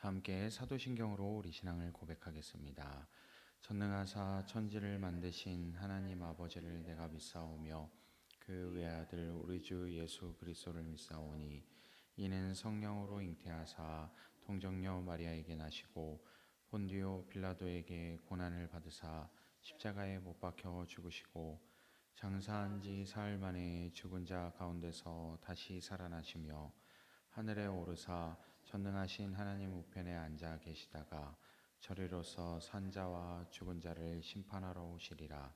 함께 사도신경으로 우리 신앙을 고백하겠습니다. 전능하사 천지를 만드신 하나님 아버지를 내가 믿사오며 그 외아들 우리 주 예수 그리스도를 믿사오니 이는 성령으로 잉태하사 동정녀 마리아에게 나시고 본디오 빌라도에게 고난을 받으사 십자가에 못 박혀 죽으시고 장사한 지 사흘 만에 죽은 자 가운데서 다시 살아나시며 하늘에 오르사 전능하신 하나님 우편에 앉아 계시다가 저리로서 산자와 죽은 자를 심판하러 오시리라.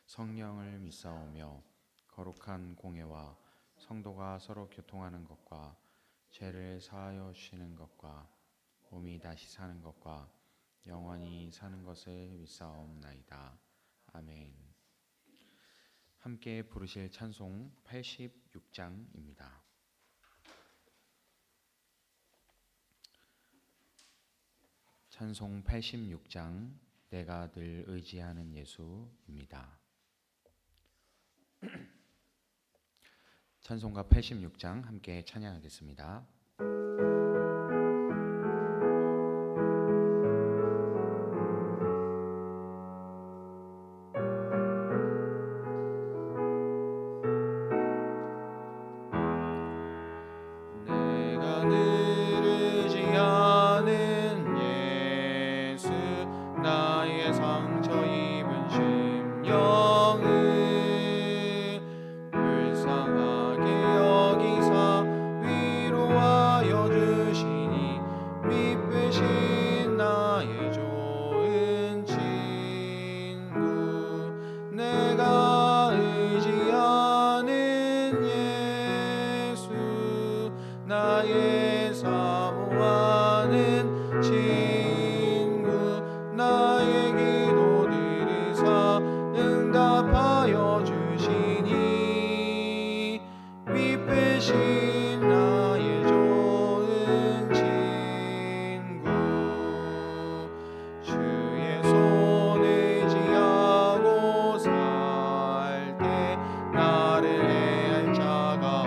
성령을 믿사오며 거룩한 공예와 성도가 서로 교통하는 것과 죄를 사하여 주시는 것과 몸이 다시 사는 것과 영원히 사는 것을 믿사옵나이다. 아멘. 함께 부르실 찬송 86장입니다. 찬송 86장 내가 늘 의지하는 예수입니다. 찬송가 86장 함께 찬양하겠습니다. 내가 늘 의지하는 예수 나의 상처 입은 심령을 불쌍하게 여기사 위로하여 주시니 미쁘신 나의 좋은 친구 내가 의지하는 예수 나의 사모하는 친구 나의 기도 들으사 응답하여 주시니 미쁘신 나의 좋은 친구 주의 손 의지하고 살 때 나를 해할 자가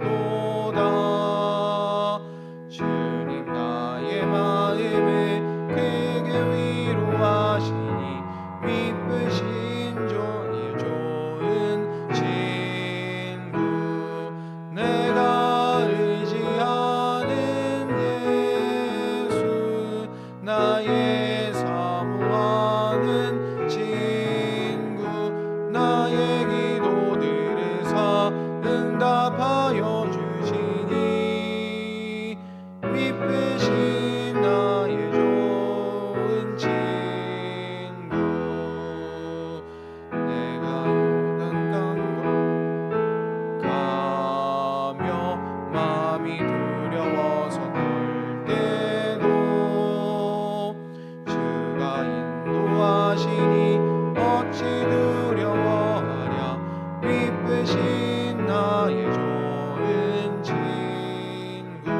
없도다. 주님 나의 마음을 크게 위로하시니 미쁘신 저의 좋은 친구 내가 의지하는 예수 나의 사모하는 친구 나의 기도 들으사 응답하여 주시니 미쁘신 나의 좋은 친구 내가 요단강으로 가며 마음이 두려워서 떨 때도 주가 인도하시니 어찌 두려워하랴 미쁘신 나의 좋은 친구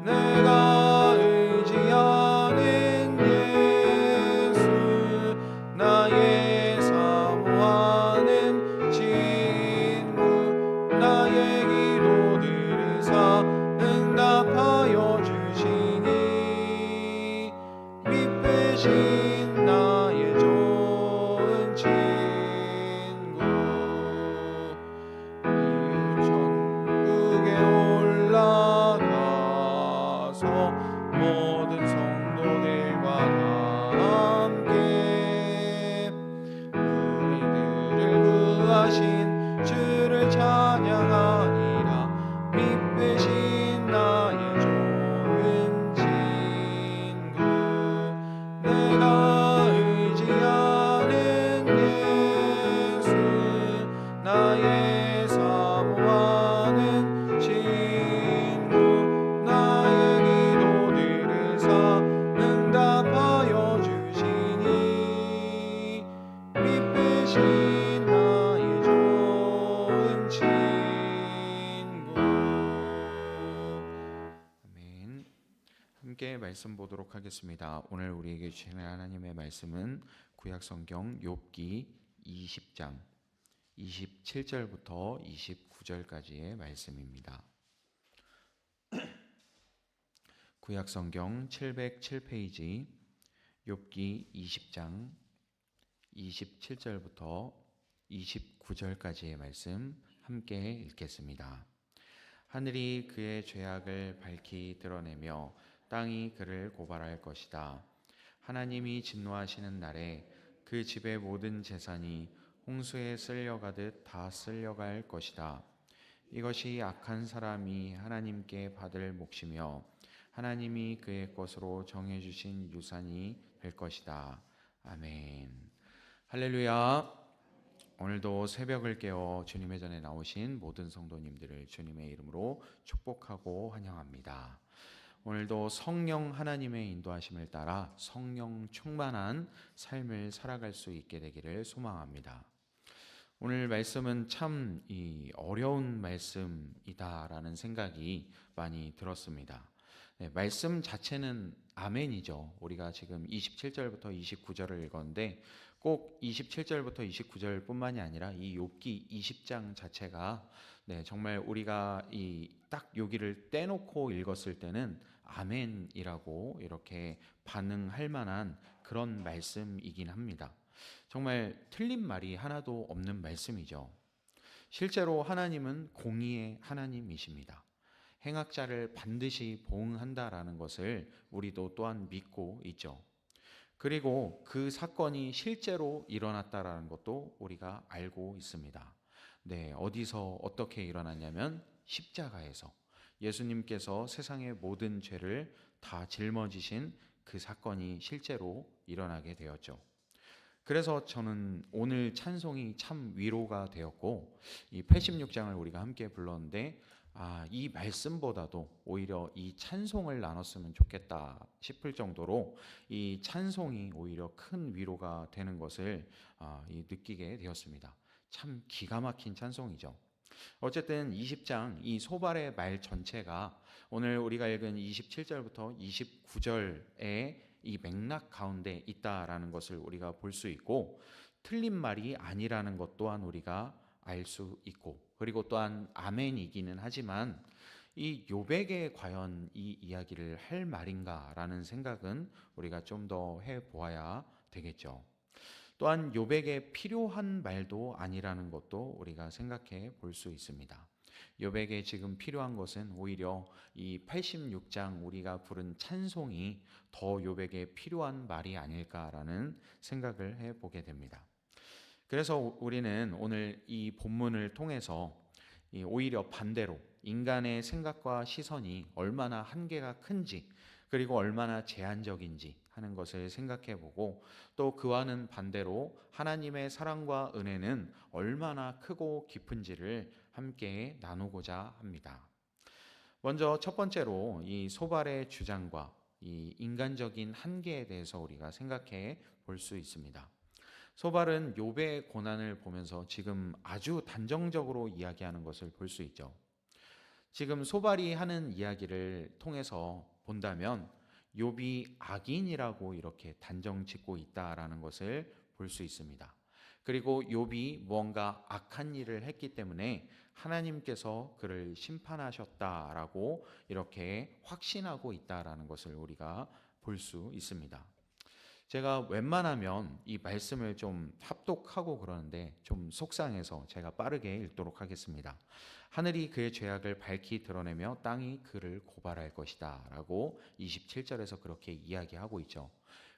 내가 의지하는 예수 나의 사모하는 친구 나의 기도 들으사 응답하여 주시니 미쁘신 나의 좋은 친구 이웃 천국에 올라가서 모든 성도들과 다 함께 우리들을 구하신 주를 찬양하리라 미쁘신 나의 좋은 친구 내가 의지하는 예수 나의 사모하는 친구 나의 기도 들으사 응답하여 주시니 미쁘신 나의 좋은 친구 아멘. 함께 말씀 보도록 하겠습니다. 오늘 우리에게 주시는 하나님의 말씀은 구약성경 욥기 20장 27절부터 29절까지의 말씀입니다. 구약성경 707페이지 욥기 20장 27절부터 29절까지의 말씀 함께 읽겠습니다. 하늘이 그의 죄악을 밝히 드러내며 땅이 그를 고발할 것이다. 하나님이 진노하시는 날에 그 집의 모든 재산이 홍수에 쓸려가듯 다 쓸려갈 것이다. 이것이 악한 사람이 하나님께 받을 몫이며 하나님이 그의 것으로 정해주신 유산이 될 것이다. 아멘. 할렐루야. 오늘도 새벽을 깨워 주님의 전에 나오신 모든 성도님들을 주님의 이름으로 축복하고 환영합니다. 오늘도 성령 하나님의 인도하심을 따라 성령 충만한 삶을 살아갈 수 있게 되기를 소망합니다. 오늘 말씀은 참 어려운 말씀이다라는 생각이 많이 들었습니다. 말씀 자체는 아멘이죠. 우리가 지금 27절부터 29절을 읽었는데 꼭 27절부터 29절뿐만이 아니라 이 욥기 20장 자체가 정말 우리가 딱 여기를 떼놓고 읽었을 때는 아멘이라고 이렇게 반응할 만한 그런 말씀이긴 합니다. 정말 틀린 말이 하나도 없는 말씀이죠. 실제로 하나님은 공의의 하나님이십니다. 행악자를 반드시 보응한다라는 것을 우리도 또한 믿고 있죠. 그리고 그 사건이 실제로 일어났다라는 것도 우리가 알고 있습니다. 어디서 어떻게 일어났냐면 십자가에서 예수님께서 세상의 모든 죄를 다 짊어지신 그 사건이 실제로 일어나게 되었죠. 그래서 저는 오늘 찬송이 참 위로가 되었고 이 86장을 우리가 함께 불렀는데 이 말씀보다도 오히려 이 찬송을 나눴으면 좋겠다 싶을 정도로 이 찬송이 오히려 큰 위로가 되는 것을 느끼게 되었습니다. 참 기가 막힌 찬송이죠. 어쨌든 20장 이 소발의 말 전체가 오늘 우리가 읽은 27절부터 29절의 이 맥락 가운데 있다라는 것을 우리가 볼 수 있고 틀린 말이 아니라는 것 또한 우리가 알 수 있고 그리고 또한 아멘이기는 하지만 이 욥에게 과연 이 이야기를 할 말인가라는 생각은 우리가 좀 더 해보아야 되겠죠. 또한 욥에게 필요한 말도 아니라는 것도 우리가 생각해 볼 수 있습니다. 욥에게 지금 필요한 것은 오히려 이 86장 우리가 부른 찬송이 더 욥에게 필요한 말이 아닐까라는 생각을 해보게 됩니다. 그래서 우리는 오늘 이 본문을 통해서 오히려 반대로 인간의 생각과 시선이 얼마나 한계가 큰지 그리고 얼마나 제한적인지 하는 것을 생각해보고 또 그와는 반대로 하나님의 사랑과 은혜는 얼마나 크고 깊은지를 함께 나누고자 합니다. 먼저 첫 번째로 이 소발의 주장과 이 인간적인 한계에 대해서 우리가 생각해 볼 수 있습니다. 소발은 욥의 고난을 보면서 지금 아주 단정적으로 이야기하는 것을 볼 수 있죠. 지금 소발이 하는 이야기를 통해서 본다면 욥이 악인이라고 이렇게 단정 짓고 있다라는 것을 볼 수 있습니다. 그리고 욥이 무언가 악한 일을 했기 때문에 하나님께서 그를 심판하셨다라고 이렇게 확신하고 있다라는 것을 우리가 볼 수 있습니다. 제가 웬만하면 이 말씀을 좀 합독하고 그러는데 좀 속상해서 제가 빠르게 읽도록 하겠습니다. 하늘이 그의 죄악을 밝히 드러내며 땅이 그를 고발할 것이다 라고 27절에서 그렇게 이야기하고 있죠.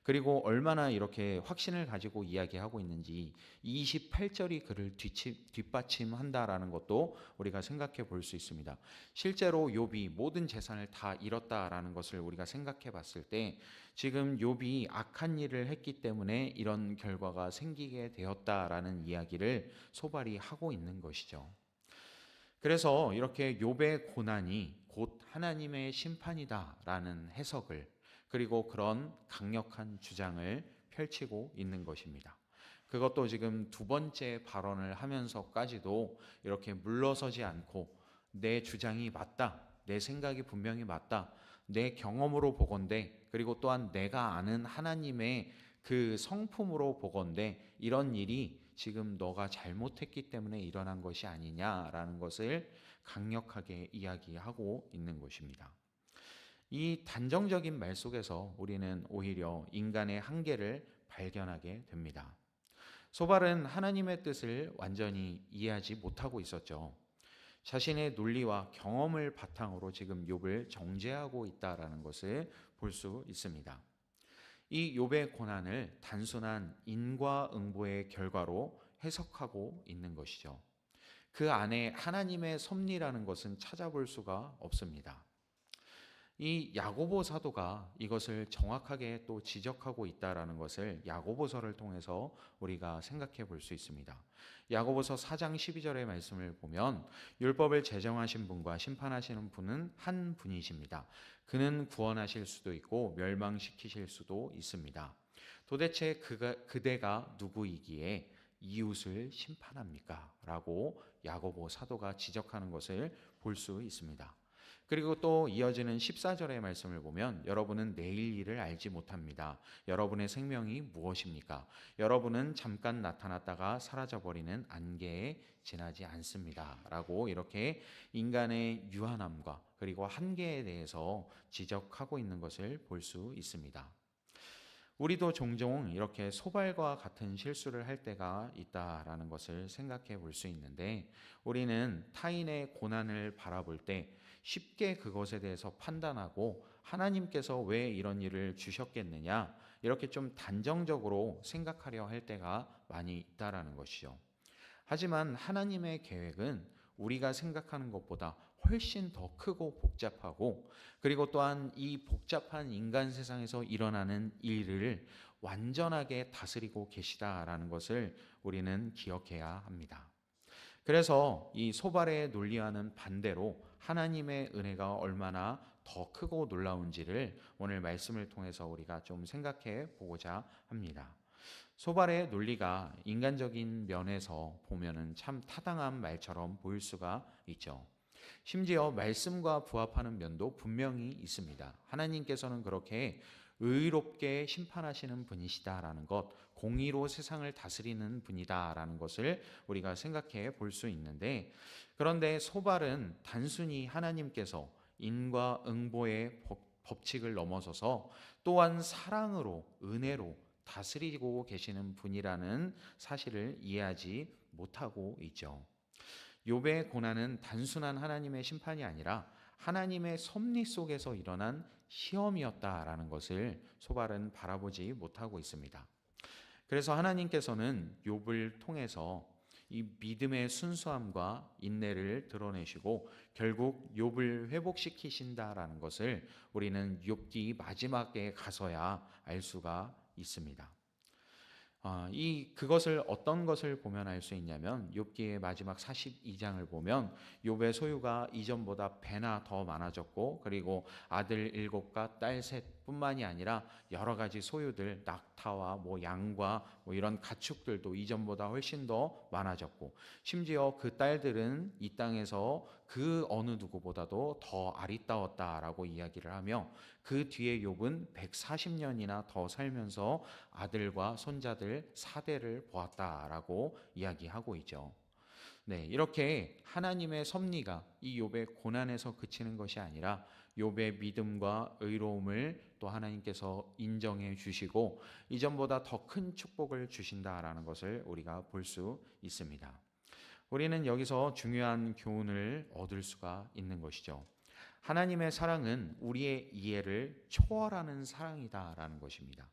그리고 얼마나 이렇게 확신을 가지고 이야기하고 있는지 28절이 그를 뒷받침한다라는 것도 우리가 생각해 볼 수 있습니다. 실제로 욥이 모든 재산을 다 잃었다라는 것을 우리가 생각해 봤을 때 지금 욥이 악한 일을 했기 때문에 이런 결과가 생기게 되었다라는 이야기를 소발이 하고 있는 것이죠. 그래서 이렇게 욥의 고난이 곧 하나님의 심판이다라는 해석을 그리고 그런 강력한 주장을 펼치고 있는 것입니다. 그것도 지금 두 번째 발언을 하면서까지도 이렇게 물러서지 않고 내 주장이 맞다, 내 생각이 분명히 맞다, 내 경험으로 보건대 그리고 또한 내가 아는 하나님의 그 성품으로 보건대 이런 일이 지금 너가 잘못했기 때문에 일어난 것이 아니냐라는 것을 강력하게 이야기하고 있는 것입니다. 이 단정적인 말 속에서 우리는 오히려 인간의 한계를 발견하게 됩니다. 소발은 하나님의 뜻을 완전히 이해하지 못하고 있었죠. 자신의 논리와 경험을 바탕으로 지금 욥을 정죄하고 있다라는 것을 볼 수 있습니다. 이 욥의 고난을 단순한 인과응보의 결과로 해석하고 있는 것이죠. 그 안에 하나님의 섭리라는 것은 찾아볼 수가 없습니다. 이 야고보 사도가 이것을 정확하게 또 지적하고 있다라는 것을 야고보서를 통해서 우리가 생각해 볼 수 있습니다. 야고보서 4장 12절의 말씀을 보면 율법을 제정하신 분과 심판하시는 분은 한 분이십니다. 그는 구원하실 수도 있고 멸망시키실 수도 있습니다. 도대체 그대가 누구이기에 이웃을 심판합니까? 라고 야고보 사도가 지적하는 것을 볼 수 있습니다. 그리고 또 이어지는 14절의 말씀을 보면 여러분은 내일 일을 알지 못합니다. 여러분의 생명이 무엇입니까? 여러분은 잠깐 나타났다가 사라져버리는 안개에 지나지 않습니다. 라고 이렇게 인간의 유한함과 그리고 한계에 대해서 지적하고 있는 것을 볼 수 있습니다. 우리도 종종 이렇게 소발과 같은 실수를 할 때가 있다라는 것을 생각해 볼 수 있는데, 우리는 타인의 고난을 바라볼 때 쉽게 그것에 대해서 판단하고 하나님께서 왜 이런 일을 주셨겠느냐, 이렇게 좀 단정적으로 생각하려 할 때가 많이 있다라는 것이죠. 하지만 하나님의 계획은 우리가 생각하는 것보다 훨씬 더 크고 복잡하고, 그리고 또한 이 복잡한 인간 세상에서 일어나는 일을 완전하게 다스리고 계시다라는 것을 우리는 기억해야 합니다. 그래서 이 소발의 논리와는 반대로 하나님의 은혜가 얼마나 더 크고 놀라운지를 오늘 말씀을 통해서 우리가 좀 생각해 보고자 합니다. 소발의 논리가 인간적인 면에서 보면은 참 타당한 말처럼 보일 수가 있죠. 심지어 말씀과 부합하는 면도 분명히 있습니다. 하나님께서는 그렇게 의롭게 심판하시는 분이시다라는 것, 공의로 세상을 다스리는 분이다라는 것을 우리가 생각해 볼 수 있는데, 그런데 소발은 단순히 하나님께서 인과응보의 법칙을 넘어서서 또한 사랑으로, 은혜로 다스리고 계시는 분이라는 사실을 이해하지 못하고 있죠. 욥의 고난은 단순한 하나님의 심판이 아니라 하나님의 섭리 속에서 일어난 시험이었다라는 것을 소발은 바라보지 못하고 있습니다. 그래서 하나님께서는 욥을 통해서 이 믿음의 순수함과 인내를 드러내시고 결국 욥을 회복시키신다라는 것을 우리는 욥기 마지막에 가서야 알 수가 있습니다. 그것을 어떤 것을 보면 알 수 있냐면, 욥기의 마지막 42장을 보면 욥의 소유가 이전보다 배나 더 많아졌고, 그리고 아들 7과 딸 3뿐만이 아니라 여러 가지 소유들, 낙타와 양과 이런 가축들도 이전보다 훨씬 더 많아졌고, 심지어 그 딸들은 이 땅에서 그 어느 누구보다도 더 아리따웠다라고 이야기를 하며, 그 뒤에 욥은 140년이나 더 살면서 아들과 손자들 4대를 보았다라고 이야기하고 있죠. 네, 이렇게 하나님의 섭리가 이 욥의 고난에서 그치는 것이 아니라 욥의 믿음과 의로움을 또 하나님께서 인정해 주시고 이전보다 더 큰 축복을 주신다라는 것을 우리가 볼 수 있습니다. 우리는 여기서 중요한 교훈을 얻을 수가 있는 것이죠. 하나님의 사랑은 우리의 이해를 초월하는 사랑이다라는 것입니다.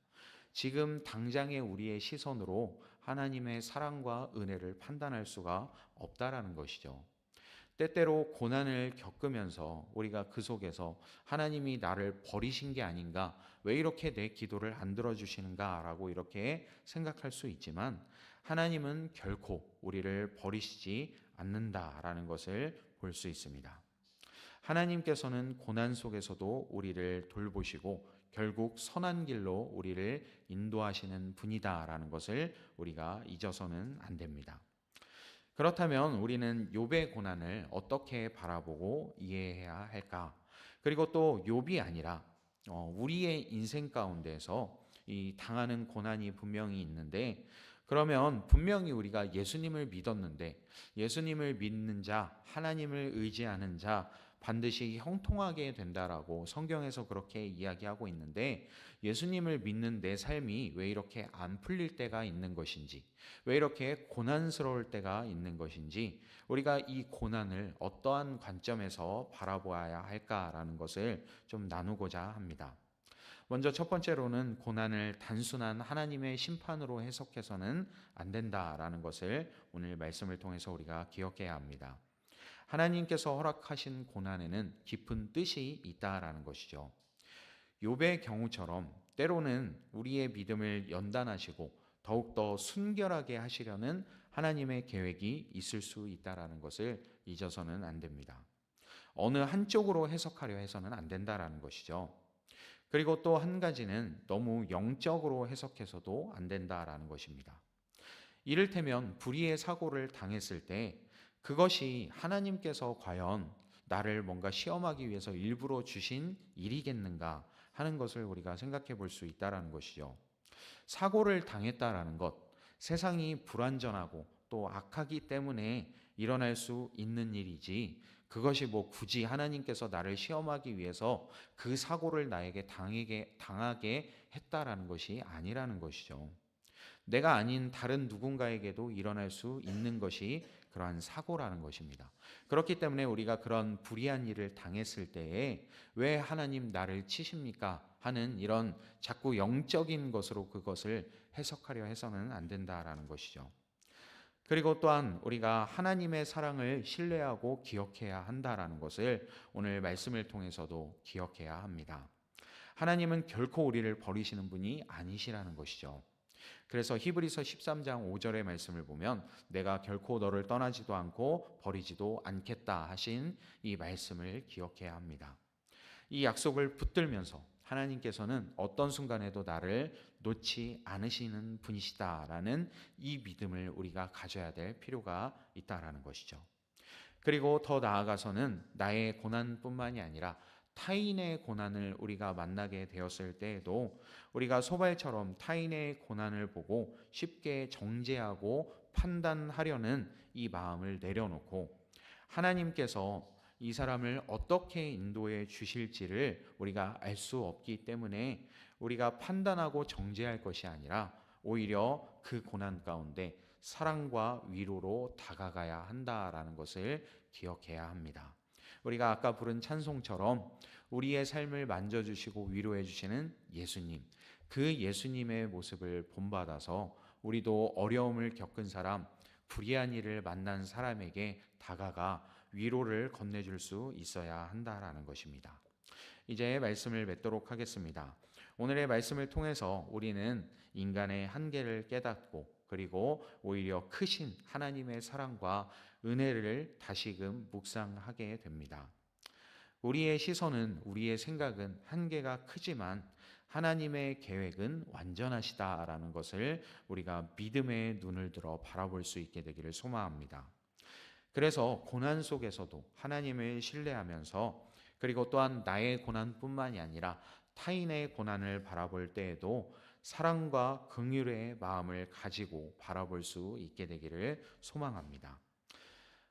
지금 당장의 우리의 시선으로 하나님의 사랑과 은혜를 판단할 수가 없다라는 것이죠. 때때로 고난을 겪으면서 우리가 그 속에서 하나님이 나를 버리신 게 아닌가, 왜 이렇게 내 기도를 안 들어주시는가 라고 이렇게 생각할 수 있지만, 하나님은 결코 우리를 버리시지 않는다라는 것을 볼 수 있습니다. 하나님께서는 고난 속에서도 우리를 돌보시고 결국 선한 길로 우리를 인도하시는 분이다라는 것을 우리가 잊어서는 안 됩니다. 그렇다면 우리는 욥의 고난을 어떻게 바라보고 이해해야 할까? 그리고 또 욥이 아니라 우리의 인생 가운데서 이 당하는 고난이 분명히 있는데, 그러면 분명히 우리가 예수님을 믿었는데, 예수님을 믿는 자, 하나님을 의지하는 자, 반드시 형통하게 된다라고 성경에서 그렇게 이야기하고 있는데, 예수님을 믿는 내 삶이 왜 이렇게 안 풀릴 때가 있는 것인지, 왜 이렇게 고난스러울 때가 있는 것인지, 우리가 이 고난을 어떠한 관점에서 바라보아야 할까라는 것을 좀 나누고자 합니다. 먼저 첫 번째로는 고난을 단순한 하나님의 심판으로 해석해서는 안 된다라는 것을 오늘 말씀을 통해서 우리가 기억해야 합니다. 하나님께서 허락하신 고난에는 깊은 뜻이 있다라는 것이죠. 욥의 경우처럼 때로는 우리의 믿음을 연단하시고 더욱더 순결하게 하시려는 하나님의 계획이 있을 수 있다라는 것을 잊어서는 안 됩니다. 어느 한쪽으로 해석하려 해서는 안 된다라는 것이죠. 그리고 또 한 가지는 너무 영적으로 해석해서도 안 된다라는 것입니다. 이를테면 불의의 사고를 당했을 때 그것이 하나님께서 과연 나를 뭔가 시험하기 위해서 일부러 주신 일이겠는가 하는 것을 우리가 생각해 볼 수 있다라는 것이죠. 사고를 당했다라는 것, 세상이 불완전하고 또 악하기 때문에 일어날 수 있는 일이지, 그것이 뭐 굳이 하나님께서 나를 시험하기 위해서 그 사고를 나에게 당하게 했다라는 것이 아니라는 것이죠. 내가 아닌 다른 누군가에게도 일어날 수 있는 것이 그러한 사고라는 것입니다. 그렇기 때문에 우리가 그런 불의한 일을 당했을 때에 왜 하나님 나를 치십니까? 하는 이런 자꾸 영적인 것으로 그것을 해석하려 해서는 안 된다라는 것이죠. 그리고 또한 우리가 하나님의 사랑을 신뢰하고 기억해야 한다라는 것을 오늘 말씀을 통해서도 기억해야 합니다. 하나님은 결코 우리를 버리시는 분이 아니시라는 것이죠. 그래서 히브리서 13장 5절의 말씀을 보면 내가 결코 너를 떠나지도 않고 버리지도 않겠다 하신 이 말씀을 기억해야 합니다. 이 약속을 붙들면서 하나님께서는 어떤 순간에도 나를 놓지 않으시는 분이시다라는 이 믿음을 우리가 가져야 될 필요가 있다라는 것이죠. 그리고 더 나아가서는 나의 고난뿐만이 아니라 타인의 고난을 우리가 만나게 되었을 때에도 우리가 소발처럼 타인의 고난을 보고 쉽게 정죄하고 판단하려는 이 마음을 내려놓고 하나님께서 이 사람을 어떻게 인도해 주실지를 우리가 알 수 없기 때문에 우리가 판단하고 정죄할 것이 아니라 오히려 그 고난 가운데 사랑과 위로로 다가가야 한다라는 것을 기억해야 합니다. 우리가 아까 부른 찬송처럼 우리의 삶을 만져주시고 위로해 주시는 예수님, 그 예수님의 모습을 본받아서 우리도 어려움을 겪은 사람, 불의한 일을 만난 사람에게 다가가 위로를 건네줄 수 있어야 한다라는 것입니다. 이제 말씀을 맺도록 하겠습니다. 오늘의 말씀을 통해서 우리는 인간의 한계를 깨닫고 그리고 오히려 크신 하나님의 사랑과 은혜를 다시금 묵상하게 됩니다. 우리의 시선은, 우리의 생각은 한계가 크지만 하나님의 계획은 완전하시다라는 것을 우리가 믿음의 눈을 들어 바라볼 수 있게 되기를 소망합니다. 그래서 고난 속에서도 하나님을 신뢰하면서 그리고 또한 나의 고난뿐만이 아니라 타인의 고난을 바라볼 때에도 사랑과 긍휼의 마음을 가지고 바라볼 수 있게 되기를 소망합니다.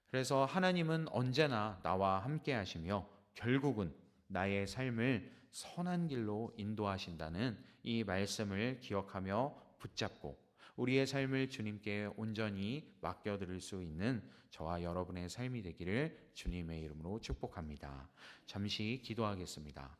그래서 하나님은 언제나 나와 함께 하시며 결국은 나의 삶을 선한 길로 인도하신다는 이 말씀을 기억하며 붙잡고 우리의 삶을 주님께 온전히 맡겨드릴 수 있는 저와 여러분의 삶이 되기를 주님의 이름으로 축복합니다. 잠시 기도하겠습니다.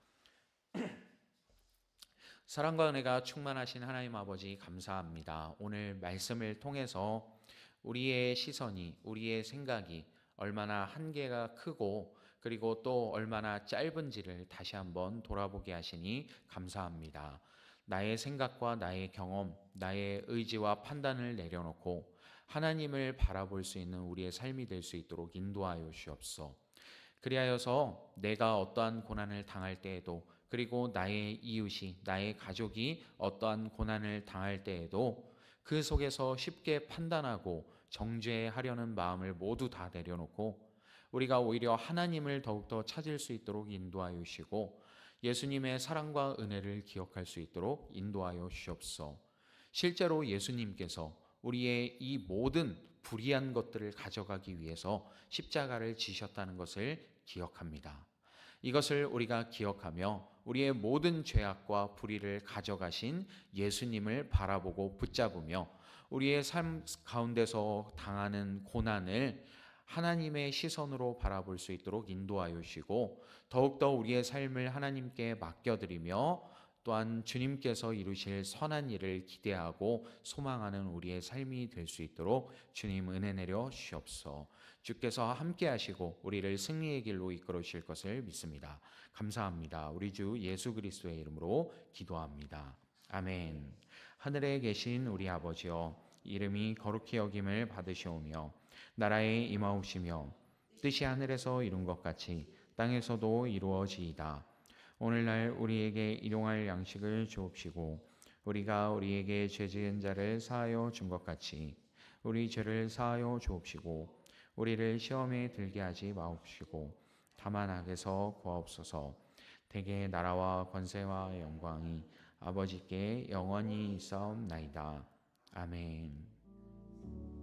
사랑과 은혜가 충만하신 하나님 아버지 감사합니다. 오늘 말씀을 통해서 우리의 시선이, 우리의 생각이 얼마나 한계가 크고 그리고 또 얼마나 짧은지를 다시 한번 돌아보게 하시니 감사합니다. 나의 생각과 나의 경험, 나의 의지와 판단을 내려놓고 하나님을 바라볼 수 있는 우리의 삶이 될 수 있도록 인도하여 주옵소서. 그리하여서 내가 어떠한 고난을 당할 때에도 그리고 나의 이웃이, 나의 가족이 어떠한 고난을 당할 때에도 그 속에서 쉽게 판단하고 정죄하려는 마음을 모두 다 내려놓고 우리가 오히려 하나님을 더욱더 찾을 수 있도록 인도하여 주시고 예수님의 사랑과 은혜를 기억할 수 있도록 인도하여 주옵소서. 실제로 예수님께서 우리의 이 모든 불의한 것들을 가져가기 위해서 십자가를 지셨다는 것을 기억합니다. 이것을 우리가 기억하며 우리의 모든 죄악과 불의를 가져가신 예수님을 바라보고 붙잡으며 우리의 삶 가운데서 당하는 고난을 하나님의 시선으로 바라볼 수 있도록 인도하여 주시고 더욱더 우리의 삶을 하나님께 맡겨드리며 또한 주님께서 이루실 선한 일을 기대하고 소망하는 우리의 삶이 될 수 있도록 주님 은혜 내려 주시옵소서. 주께서 함께 하시고 우리를 승리의 길로 이끌어 주실 것을 믿습니다. 감사합니다. 우리 주 예수 그리스도의 이름으로 기도합니다. 아멘. 하늘에 계신 우리 아버지여, 이름이 거룩히 여김을 받으시오며 나라에 임하옵시며 뜻이 하늘에서 이룬 것 같이 땅에서도 이루어지이다. 오늘날 우리에게 일용할 양식을 주옵시고 우리가 우리에게 죄 지은 자를 사하여 준 것 같이 우리 죄를 사하여 주옵시고 우리를 시험에 들게 하지 마옵시고 다만 악에서 구하옵소서. 대개 나라와 권세와 영광이 아버지께 영원히 있사옵나이다. 아멘.